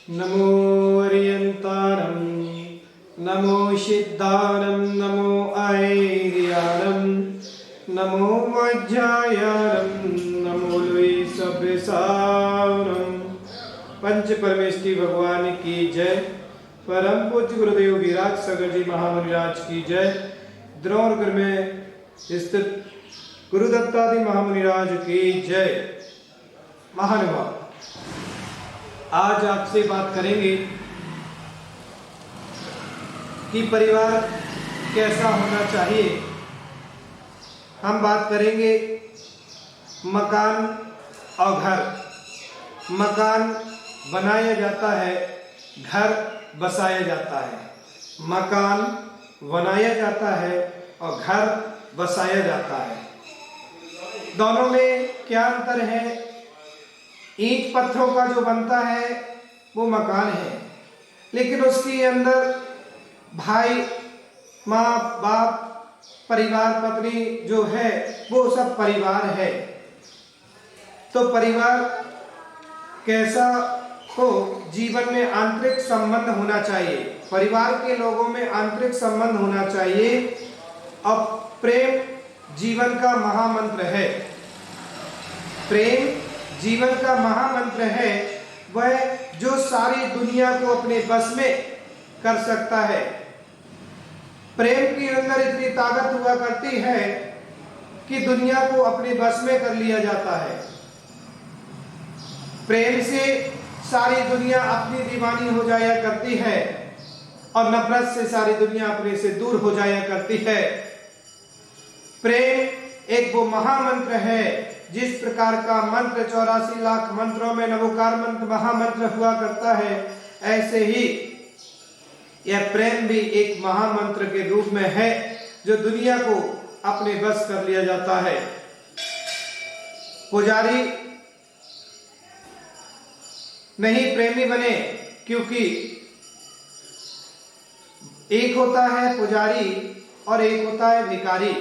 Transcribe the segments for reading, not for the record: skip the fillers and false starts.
नमो अर्यन्तारं नमो सिद्धारं नमो ऐर्यारं नमो मध्यायारं नमो लुईसब्रसारं। पंच परमेश्वरी भगवान की जय। परम पूज्य गुरुदेव विराज सागर जी महामुनिराज की जय। द्रोणगढ़ में स्थित गुरुदत्तादि महामुनिराज की जय। महानुभाव, आज आपसे बात करेंगे कि परिवार कैसा होना चाहिए। हम बात करेंगे मकान और घर। मकान बनाया जाता है, घर बसाया जाता है। मकान बनाया जाता है और घर बसाया जाता है। दोनों में क्या अंतर है? ईंट पत्थरों का जो बनता है वो मकान है, लेकिन उसके अंदर भाई, माँ, बाप, परिवार, पत्नी जो है वो सब परिवार है। तो परिवार कैसा हो? जीवन में आंतरिक संबंध होना चाहिए। परिवार के लोगों में आंतरिक संबंध होना चाहिए। और प्रेम जीवन का महामंत्र है। प्रेम जीवन का महामंत्र है। वह जो सारी दुनिया को अपने बस में कर सकता है। प्रेम के अंदर इतनी ताकत हुआ करती है कि दुनिया को अपने बस में कर लिया जाता है। प्रेम से सारी दुनिया अपनी दीवानी हो जाया करती है और नफरत से सारी दुनिया अपने से दूर हो जाया करती है। प्रेम एक वो महामंत्र है। जिस प्रकार का मंत्र 84 लाख मंत्रों में नवोकार मंत्र महामंत्र हुआ करता है, ऐसे ही यह प्रेम भी एक महामंत्र के रूप में है जो दुनिया को अपने बस कर लिया जाता है। पुजारी नहीं प्रेमी बने, क्योंकि एक होता है पुजारी और एक होता है भिखारी।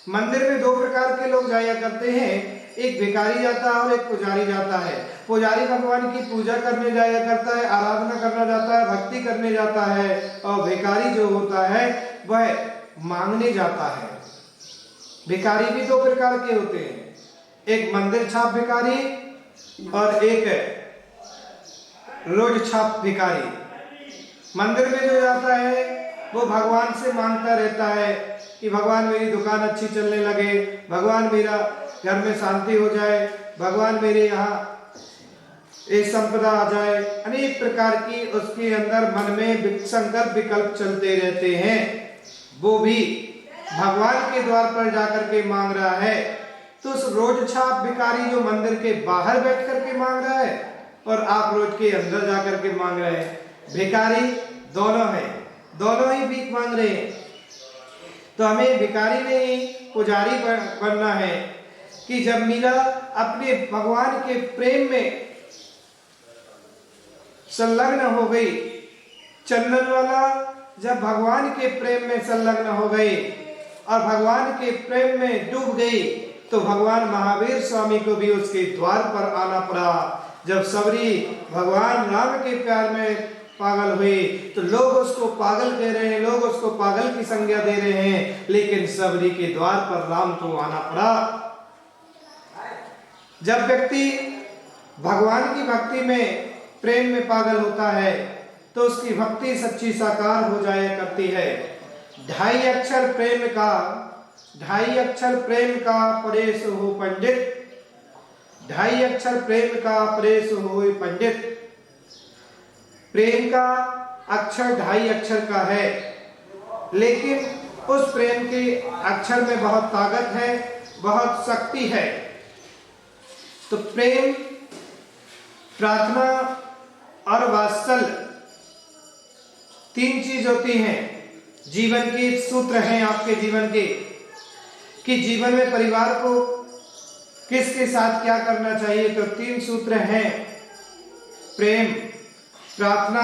मंदिर में दो प्रकार के लोग जाया करते हैं, एक भिखारी जाता है और एक पुजारी जाता है। पुजारी भगवान की पूजा करने जाया करता है, आराधना करना जाता है, भक्ति करने जाता है। और भिखारी जो होता है वह मांगने जाता है। भिखारी भी दो प्रकार के होते हैं, एक मंदिर छाप भिखारी और एक रोज छाप भिखारी। मंदिर में जो जाता है वो भगवान से मांगता रहता है कि भगवान मेरी दुकान अच्छी चलने लगे, भगवान मेरा घर में शांति हो जाए, भगवान मेरे यहाँ एक संपदा आ जाए। अनेक प्रकार की उसके अंदर मन में संकल्प विकल्प चलते रहते हैं। वो भी भगवान के द्वार पर जाकर के मांग रहा है। तो उस रोज छाप भिखारी जो मंदिर के बाहर बैठ करके मांग रहा है और आप रोज के अंदर जाकर के मांग रहे हैं, भिखारी दोनों है, दोनों ही भीख मांग रहे हैं। तो हमें भिखारी नहीं पुजारी बनना है कि जब मीरा अपने भगवान के प्रेम में संलग्न हो गई, चंदन वाला जब भगवान के प्रेम में संलग्न हो गई और भगवान के प्रेम में डूब गई, तो भगवान महावीर स्वामी को भी उसके द्वार पर आना पड़ा। जब सबरी भगवान राम के प्यार में पागल हुई तो लोग उसको पागल कह रहे हैं, लोग उसको पागल की संज्ञा दे रहे हैं, लेकिन सबरी के द्वार पर राम को आना पड़ा। जब व्यक्ति भगवान की भक्ति में प्रेम में पागल होता है तो उसकी भक्ति सच्ची साकार हो जाया करती है। ढाई अक्षर प्रेम का परेश हो पंडित, ढाई अक्षर प्रेम का परेश हो पंडित। प्रेम का अक्षर ढाई अक्षर का है, लेकिन उस प्रेम के अक्षर में बहुत ताकत है, बहुत शक्ति है। तो प्रेम, प्रार्थना और वात्सल्य तीन चीज होती हैं। जीवन के सूत्र हैं आपके जीवन के, कि जीवन में परिवार को किसके साथ क्या करना चाहिए। तो तीन सूत्र हैं, प्रेम, प्रार्थना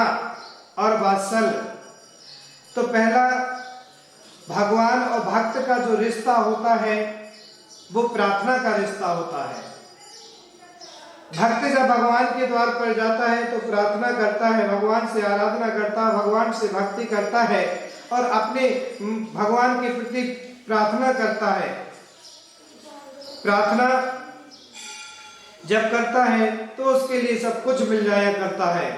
और वात्सल्य। तो पहला भगवान और भक्त का जो रिश्ता होता है वो प्रार्थना का रिश्ता होता है। भक्त जब भगवान के द्वार पर जाता है तो प्रार्थना करता है, भगवान से आराधना करता है, भगवान से भक्ति करता है और अपने भगवान के प्रति प्रार्थना करता है। प्रार्थना जब करता है तो उसके लिए सब कुछ मिल जाया करता है।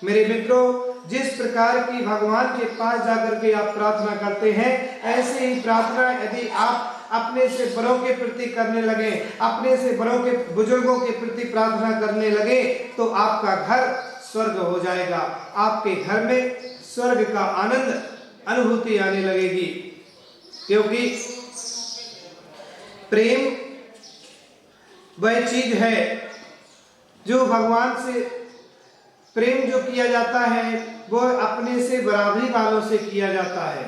मेरे मित्रों, जिस प्रकार की भगवान के पास जाकर के आप प्रार्थना करते हैं, ऐसे ही प्रार्थना यदि आप अपने से बड़ों के प्रति करने लगे, अपने से बड़ों के बुजुर्गों के प्रति प्रार्थना करने लगे, तो आपका घर स्वर्ग हो जाएगा। आपके घर में स्वर्ग का आनंद अनुभूति आने लगेगी। क्योंकि प्रेम वह चीज है जो भगवान से प्रेम जो किया जाता है वो अपने से बराबरी वालों से किया जाता है।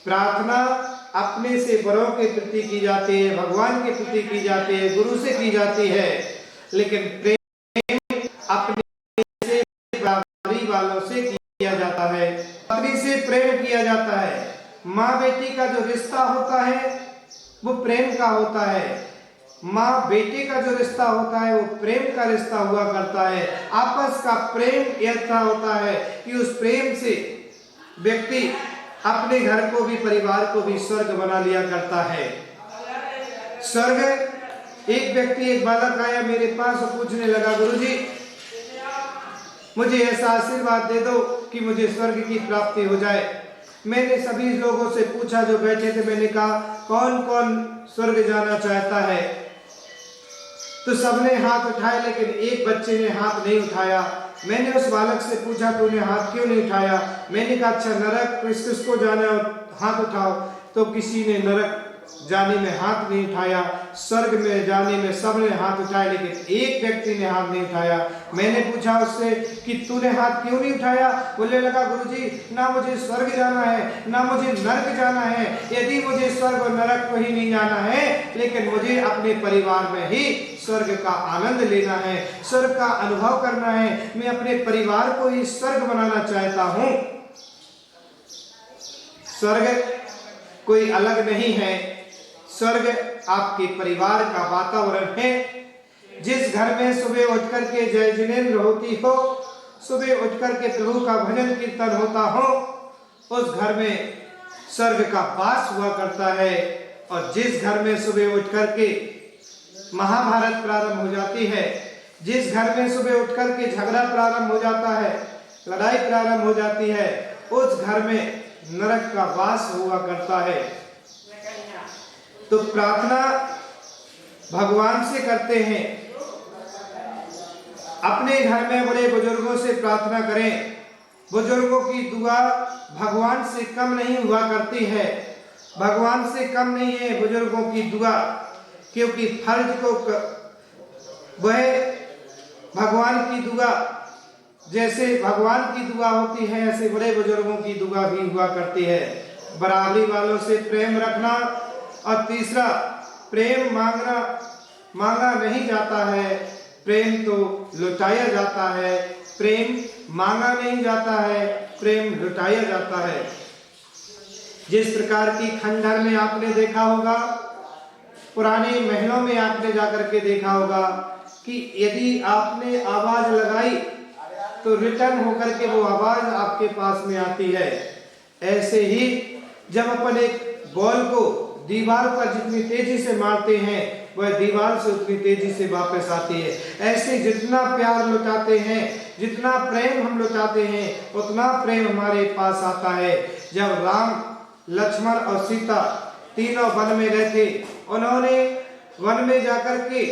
प्रार्थना अपने से बड़ों के प्रति की जाती है, भगवान के प्रति की जाती है, गुरु से की जाती है, लेकिन प्रेम अपने से बराबरी वालों से किया जाता है, पत्नी से प्रेम किया जाता है। माँ बेटी का जो रिश्ता होता है वो प्रेम का होता है। माँ बेटे का जो रिश्ता होता है वो प्रेम का रिश्ता हुआ करता है। आपस का प्रेम ऐसा होता है कि उस प्रेम से व्यक्ति अपने घर को भी, परिवार को भी स्वर्ग बना लिया करता है। स्वर्ग, एक व्यक्ति, एक बालक आया मेरे पास और पूछने लगा, गुरुजी मुझे ऐसा आशीर्वाद दे दो कि मुझे स्वर्ग की प्राप्ति हो जाए। मैंने सभी लोगों से पूछा जो बैठे थे, मैंने कहा कौन कौन स्वर्ग जाना चाहता है? तो सबने हाथ उठाए, लेकिन एक बच्चे ने हाथ नहीं उठाया। मैंने उस बालक से पूछा तूने हाथ क्यों नहीं उठाया? मैंने कहा अच्छा नरक किसको जाना है, हाथ उठाओ। तो किसी ने नरक जाने में हाथ नहीं उठाया, स्वर्ग में जाने में सबने हाथ उठाया, लेकिन एक व्यक्ति ने हाथ नहीं उठाया। मैंने पूछा उससे कि तूने हाथ क्यों नहीं उठाया? बोलने लगा गुरुजी ना मुझे स्वर्ग जाना है ना मुझे नरक जाना है। यदि मुझे स्वर्ग और नरक को ही नहीं जाना है, लेकिन मुझे अपने परिवार में ही स्वर्ग का आनंद लेना है, स्वर्ग का अनुभव करना है। मैं अपने परिवार को ही स्वर्ग बनाना चाहता हूँ। स्वर्ग कोई अलग नहीं है, स्वर्ग आपके परिवार का वातावरण है। जिस घर में सुबह उठ करके जय जिनेंद्र होती हो, सुबह उठ करके प्रभु का भजन कीर्तन होता हो, उस घर में स्वर्ग का वास हुआ करता है। और जिस घर में सुबह उठ करके महाभारत प्रारंभ हो जाती है, जिस घर में सुबह उठ करके झगड़ा प्रारंभ हो जाता है, लड़ाई प्रारंभ हो जाती है, उस घर में नरक का वास हुआ करता है। तो प्रार्थना भगवान से करते हैं। अपने घर में बड़े बुजुर्गों से प्रार्थना करें। बुजुर्गों की दुआ भगवान से कम नहीं हुआ करती है, भगवान से कम नहीं है बुजुर्गों की दुआ, क्योंकि फर्ज को वह भगवान की दुआ, जैसे भगवान की दुआ होती है ऐसे बड़े बुजुर्गों की दुआ भी हुआ करती है। बराबरी वालों से प्रेम रखना। और तीसरा, प्रेम मांगा नहीं जाता है, प्रेम तो लुटाया जाता है। प्रेम मांगा नहीं जाता है, प्रेम लुटाया जाता है। जिस प्रकार की खंडहर में आपने देखा होगा, पुराने महलों में आपने जाकर के देखा होगा कि यदि आपने आवाज लगाई तो रिटर्न होकर के वो आवाज आपके पास में आती है। ऐसे ही जब अपन एक बॉल को दीवार पर जितनी तेजी से मारते हैं, वह दीवार से उतनी तेजी से वापस आती है। ऐसे जितना प्यार लुटाते हैं, जितना प्रेम हम लुटाते हैं, उतना प्रेम हमारे पास आता है। जब राम, लक्ष्मण और सीता तीनों वन में रहते, उन्होंने वन में जाकर के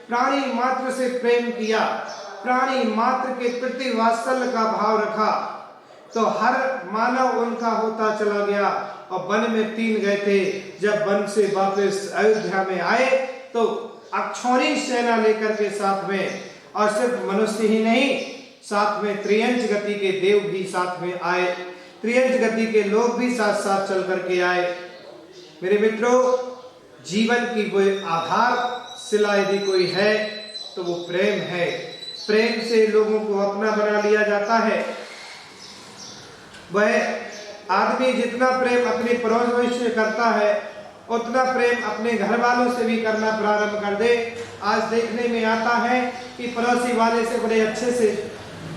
प्राणी मात्र से प्रेम किया, प्राणी मात्र के प्रति वात्सल्य का भाव रखा, तो हर मानव उनका होता चला गया। और वन में 3 गए थे, जब वन से वापस अयोध्या में आए तो अक्षौणी सेना लेकर के साथ में, और सिर्फ मनुष्य ही नहीं, साथ में त्रियंच गति के देव भी साथ में आए, त्रियंच गति के लोग भी साथ साथ चल करके आए। मेरे मित्रों, जीवन की कोई आधार शिला यदि कोई है तो वो प्रेम है। प्रेम से लोगों को अपना बना लिया जाता है। वह आदमी जितना प्रेम अपने पड़ोस से करता है, उतना प्रेम अपने घर वालों से भी करना प्रारंभ कर दे। आज देखने में आता है कि पड़ोसी वाले से बड़े अच्छे से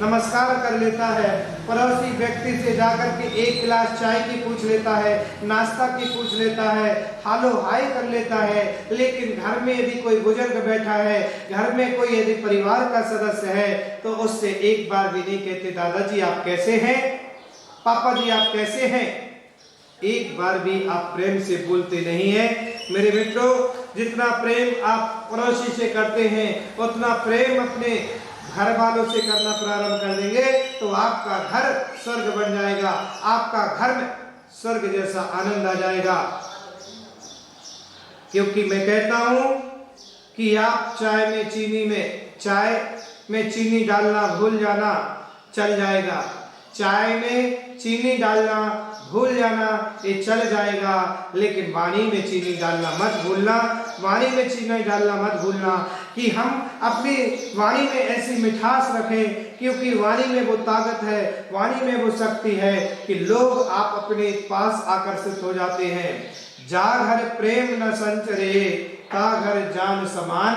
नमस्कार कर लेता है, पड़ोसी व्यक्ति से जाकर के एक गिलास चाय की पूछ लेता है, नाश्ता की पूछ लेता है, हालो हाय कर लेता है। लेकिन घर में यदि कोई बुजुर्ग बैठा है, घर में कोई यदि परिवार का सदस्य है, तो उससे एक बार भी नहीं कहते दादाजी आप कैसे हैं, पापा जी आप कैसे हैं, एक बार भी आप प्रेम से बोलते नहीं है। मेरे मित्रों, जितना प्रेम आप पड़ोसी से करते हैं उतना प्रेम अपने घर वालों से करना प्रारंभ कर देंगे तो आपका घर स्वर्ग बन जाएगा, आपका घर में स्वर्ग जैसा आनंद आ जाएगा। क्योंकि मैं कहता हूं कि आप चाय में चीनी डालना भूल जाना चल जाएगा, चाय में चीनी डालना भूल जाना ये चल जाएगा, लेकिन वाणी में चीनी डालना मत भूलना, वाणी में चीनी डालना मत भूलना। कि हम अपनी वाणी में ऐसी मिठास रखें, क्योंकि वाणी में वो ताकत है, वाणी में वो शक्ति है कि लोग आप अपने पास आकर्षित हो जाते हैं। जा घर प्रेम न संचरे ता घर जान समान,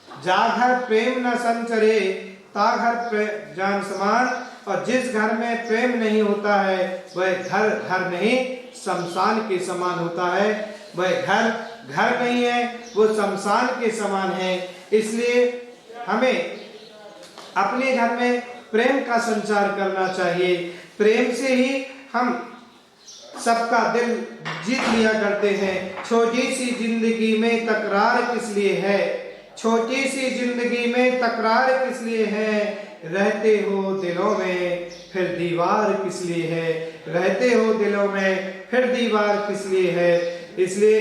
जा घर प्रेम न संचरे ता घर जान समान। और जिस घर में प्रेम नहीं होता है वह घर नहीं शमशान के समान होता है, वह घर नहीं है, वो शमशान के समान है। इसलिए हमें अपने घर में प्रेम का संचार करना चाहिए। प्रेम से ही हम सबका दिल जीत लिया करते हैं। छोटी सी जिंदगी में तकरार किस लिए है, छोटी सी जिंदगी में तकरार किस लिए है, रहते हो दिलों में फिर दीवार किस लिए है, रहते हो दिलों में फिर दीवार किस लिए है। इसलिए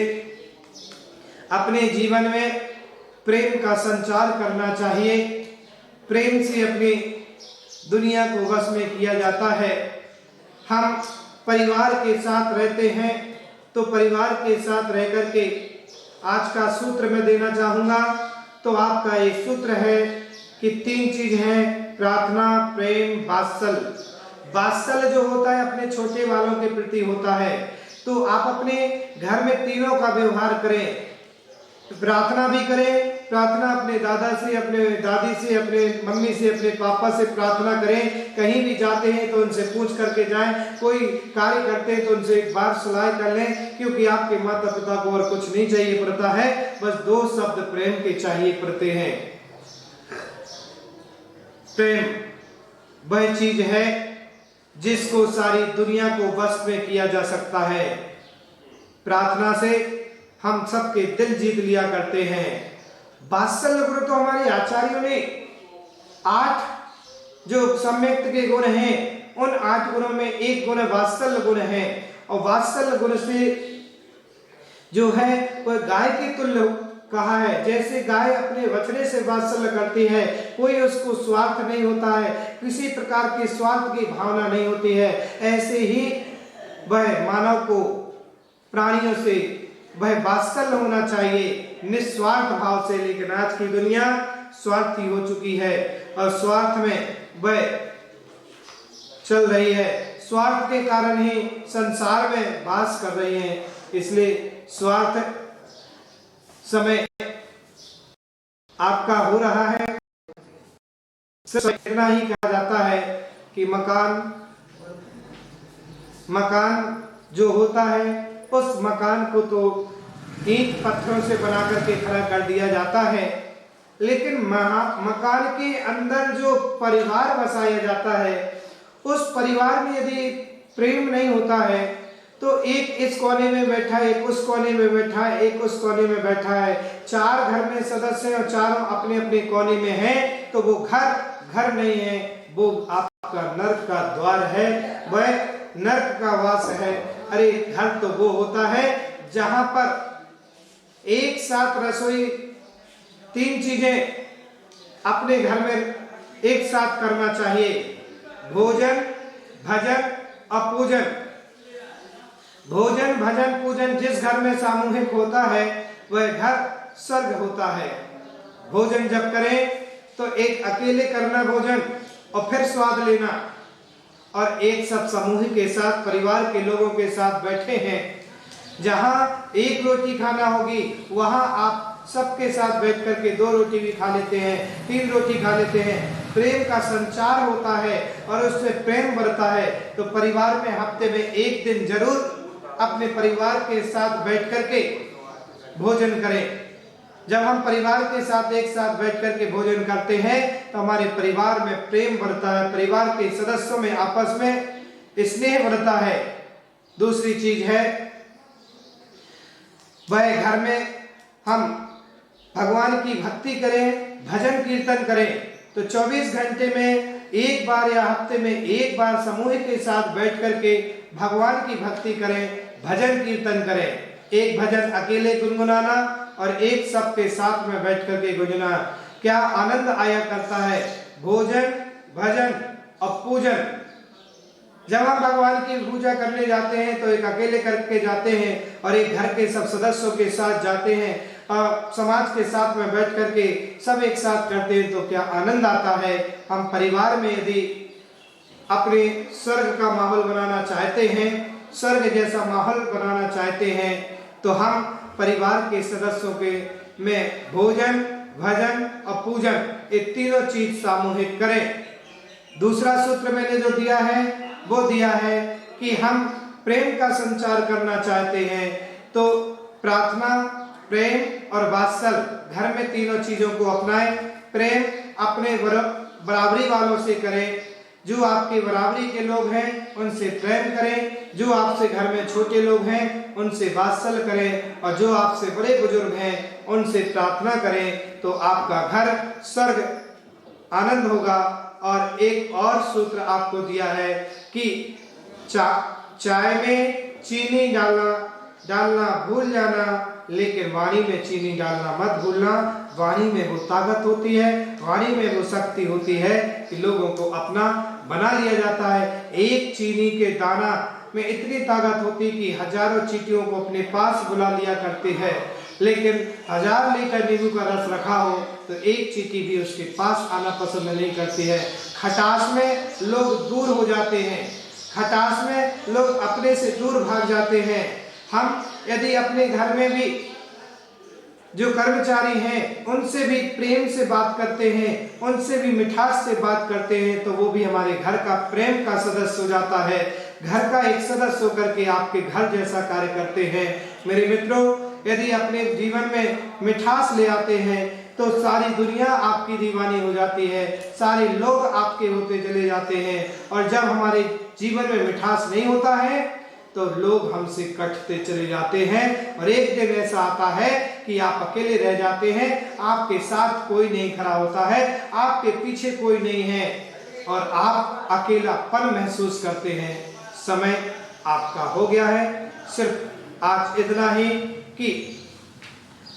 अपने जीवन में प्रेम का संचार करना चाहिए। प्रेम से अपनी दुनिया को वश में किया जाता है। हम परिवार के साथ रहते हैं तो परिवार के साथ रह करके आज का सूत्र मैं देना चाहूँगा। तो आपका एक सूत्र है कि 3 चीज हैं, प्रार्थना, प्रेम, वात्सल्य। वात्सल्य जो होता है अपने छोटे वालों के प्रति होता है। तो आप अपने घर में तीनों का व्यवहार करें, प्रार्थना भी करें, प्रार्थना अपने दादा से, अपने दादी से, अपने मम्मी से, अपने पापा से प्रार्थना करें। कहीं भी जाते हैं तो उनसे पूछ करके जाएं, कोई कार्य करते हैं तो उनसे एक बार सलाह कर लें, क्योंकि आपके माता पिता को और कुछ नहीं चाहिए पड़ता है, बस 2 शब्द प्रेम के चाहिए पड़ते हैं। प्रेम वह चीज है जिसको सारी दुनिया को वश में किया जा सकता है। प्रार्थना से हम सबके दिल जीत लिया करते हैं। वात्सल्य गुण तो हमारे आचार्यों ने 8 जो सम्यक्त के गुण हैं, उन 8 गुणों में एक गुण वात्सल्य गुण है। और वात्सल्य गुण से जो है वह गाय के तुल्य कहा है। जैसे गाय अपने बछड़े से वात्सल्य करती है, कोई उसको स्वार्थ नहीं होता है, किसी प्रकार के स्वार्थ की भावना नहीं होती है, ऐसे ही वह मानव को प्राणियों से वह वात्सल्य होना चाहिए निस्वार्थ भाव से। लेकिन आज की दुनिया स्वार्थी हो चुकी है और स्वार्थ में वह चल रही है, स्वार्थ के कारण ही संसार में वास कर रही है। इसलिए स्वार्थ समय आपका हो रहा है, सिर्फ इतना ही कहा जाता है कि मकान जो होता है उस मकान को तो ईंट पत्थरों से बना करके खड़ा कर दिया जाता है, लेकिन मकान के अंदर जो परिवार बसाया जाता है उस परिवार में यदि प्रेम नहीं होता है तो एक इस कोने में बैठा है, एक उस कोने में बैठा है, एक उस कोने में बैठा है, 4 घर में सदस्य हैं और चारों अपने अपने कोने में हैं, तो वो घर नहीं है, वो आपका नर्क का द्वार है, वह नर्क का वास है। अरे घर तो वो होता है जहां पर एक साथ रसोई 3 चीजें अपने घर में एक साथ करना चाहिए, भोजन, भजन और पूजन। भोजन, भजन, पूजन जिस घर में सामूहिक होता है वह घर स्वर्ग होता है। भोजन जब करें तो एक अकेले करना भोजन और फिर स्वाद लेना, और एक सब समूह के साथ परिवार के लोगों के साथ बैठे हैं, जहाँ एक रोटी खाना होगी वहाँ आप सबके साथ बैठ करके 2 रोटी भी खा लेते हैं, 3 रोटी खा लेते हैं। प्रेम का संचार होता है और उससे प्रेम बढ़ता है। तो परिवार में हफ्ते में 1 दिन जरूर अपने परिवार के साथ बैठ करके भोजन करें। जब हम परिवार के साथ एक साथ बैठ करके भोजन करते हैं तो हमारे परिवार में प्रेम बढ़ता है, परिवार के सदस्यों में आपस में स्नेह बढ़ता है। दूसरी चीज है वह घर में हम भगवान की भक्ति करें, भजन कीर्तन करें। तो 24 घंटे में एक बार या हफ्ते में एक बार समूह के साथ बैठ करके भगवान की भक्ति करें, भजन कीर्तन करें। एक भजन अकेले गुनगुनाना और एक सबके साथ में बैठ करके गुनगुनाना, क्या आनंद आया करता है। भोजन, भजन और पूजन, जब हम भगवान की पूजा करने जाते हैं तो एक अकेले करके जाते हैं और एक घर के सब सदस्यों के साथ जाते हैं और समाज के साथ में बैठ करके सब एक साथ करते हैं तो क्या आनंद आता है। हम परिवार में यदि अपने स्वर्ग का माहौल बनाना चाहते हैं, स्वर्ग जैसा माहौल बनाना चाहते हैं तो हम परिवार के सदस्यों के में भोजन, भजन और पूजन ये तीनों चीज सामूहिक करें। दूसरा सूत्र मैंने जो दिया है वो दिया है कि हम प्रेम का संचार करना चाहते हैं तो प्रार्थना, प्रेम और वात्सल्य, घर में तीनों चीजों को अपनाएं। प्रेम अपने बराबरी वालों से करें, जो आपके बराबरी के लोग हैं उनसे प्रेम करें, जो आपसे घर में छोटे लोग हैं उनसे वात्सल्य करें और जो आपसे बड़े बुजुर्ग हैं उनसे प्रार्थना करें तो आपका घर स्वर्ग आनंद होगा। और एक और सूत्र आपको दिया है कि चाय में चीनी डालना भूल जाना, लेकिन वाणी में चीनी डालना मत भूलना। वाणी में वो ताकत होती है, वाणी में वो शक्ति होती है कि लोगों को अपना बना लिया जाता है। एक चीनी के दाना में इतनी ताकत होती कि हजारों चींटियों को अपने पास बुला लिया करती है, लेकिन 1000 लीटर नींबू का रस रखा हो तो एक चींटी भी उसके पास आना पसंद नहीं करती है। खटास में लोग दूर हो जाते हैं, खटास में लोग अपने से दूर भाग जाते हैं। हम यदि अपने घर में भी जो कर्मचारी हैं उनसे भी प्रेम से बात करते हैं, उनसे भी मिठास से बात करते हैं तो वो भी हमारे घर का प्रेम का सदस्य हो जाता है, घर का एक सदस्य होकर के आपके घर जैसा कार्य करते हैं। मेरे मित्रों, यदि अपने जीवन में मिठास ले आते हैं तो सारी दुनिया आपकी दीवानी हो जाती है, सारे लोग आपके होते चले जाते हैं। और जब हमारे जीवन में मिठास नहीं होता है तो लोग हमसे कटते चले जाते हैं और एक दिन ऐसा आता है कि आप अकेले रह जाते हैं, आपके साथ कोई नहीं खड़ा होता है, आपके पीछे कोई नहीं है और आप अकेलापन महसूस करते हैं। समय आपका हो गया है। सिर्फ आज इतना ही कि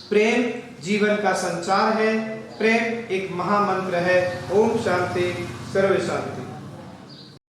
प्रेम जीवन का संचार है, प्रेम एक महामंत्र है। ओम शांति, सर्व शांति।